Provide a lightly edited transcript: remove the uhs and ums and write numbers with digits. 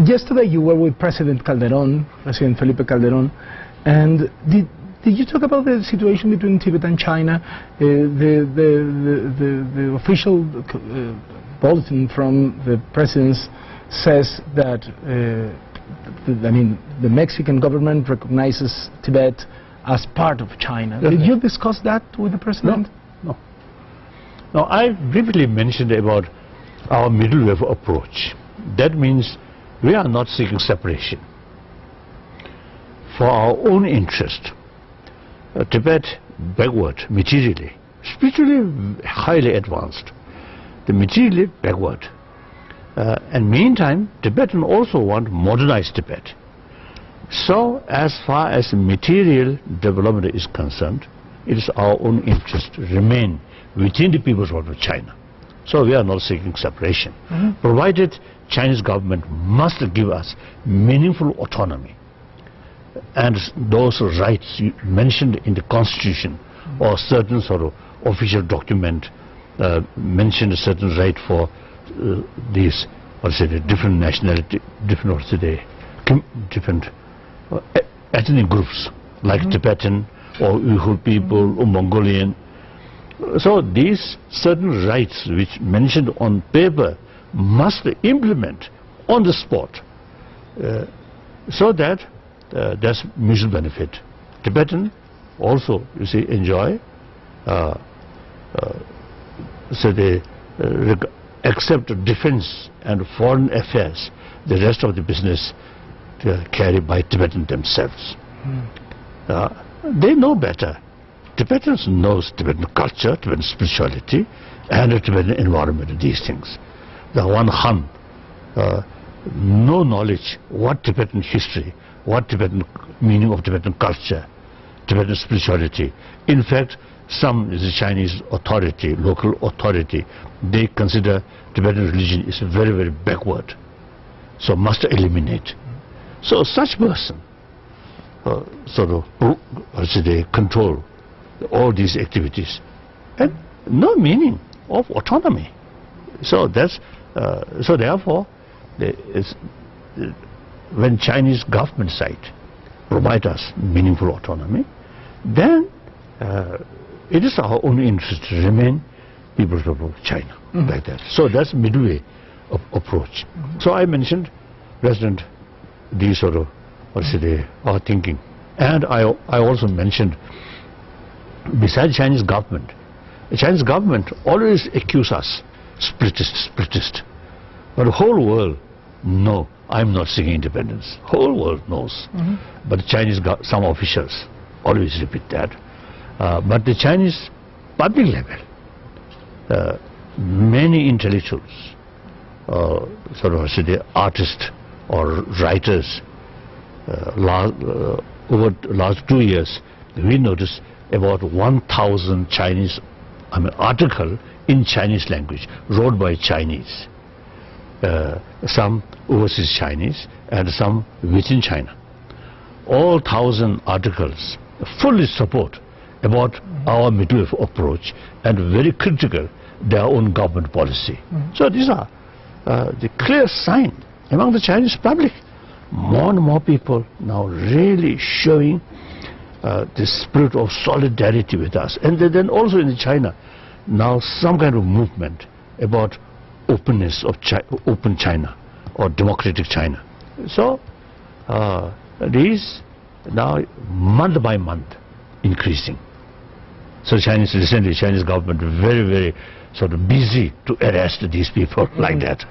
yesterday you were with President Calderón, President Felipe Calderón, and did you talk about the situation between Tibet and China? The official bulletin from the president says that the Mexican government recognizes Tibet as part of China. Did you discuss that with the president? No. Now, I briefly mentioned about our middle way approach. That means we are not seeking separation. For our own interest, Tibet backward materially, spiritually highly advanced, the materially backward. And meantime, Tibetan also want modernized Tibet. So as far as material development is concerned, it is our own interest to remain within the People's Republic of China. So we are not seeking separation, provided Chinese government must give us meaningful autonomy. And those rights mentioned in the Constitution or certain sort of official document mentioned a certain right for these, different nationality, different ethnic groups like Tibetan or Uyghur people or Mongolian. So these certain rights which mentioned on paper must implement on the spot so that there's mutual benefit. Tibetan also, you see, enjoy, so they accept defense and foreign affairs, the rest of the business carried by Tibetans themselves. They know better. Tibetans knows Tibetan culture, Tibetan spirituality, and the Tibetan environment, these things. The one Han, no knowledge what Tibetan history, what Tibetan meaning of Tibetan culture, Tibetan spirituality. In fact, some is the Chinese authority, local authority, they consider Tibetan religion is very, very backward, so must eliminate. So such person they control all these activities and no meaning of autonomy. So that's so therefore when Chinese government side provide us meaningful autonomy, then it is our own interest to remain People's Republic of China, like that. So that's midway approach. So I mentioned President these sort of our thinking, and I also mentioned besides Chinese government, the Chinese government always accuse us splittist, but the whole world no, I'm not seeking independence. Whole world knows, but the Chinese some officials always repeat that. But the Chinese public level, many intellectuals, artists or writers, over the last 2 years, we noticed about 1,000 Chinese, article in Chinese language, wrote by Chinese, some overseas Chinese and some within China. All 1,000 articles fully support about our middle approach and very critical their own government policy. So these are the clear sign among the Chinese public. More and more people now really showing the spirit of solidarity with us. And then also in China, now some kind of movement about openness of open China or democratic China. So these now month by month increasing. So recently Chinese government very, very busy to arrest these people like that.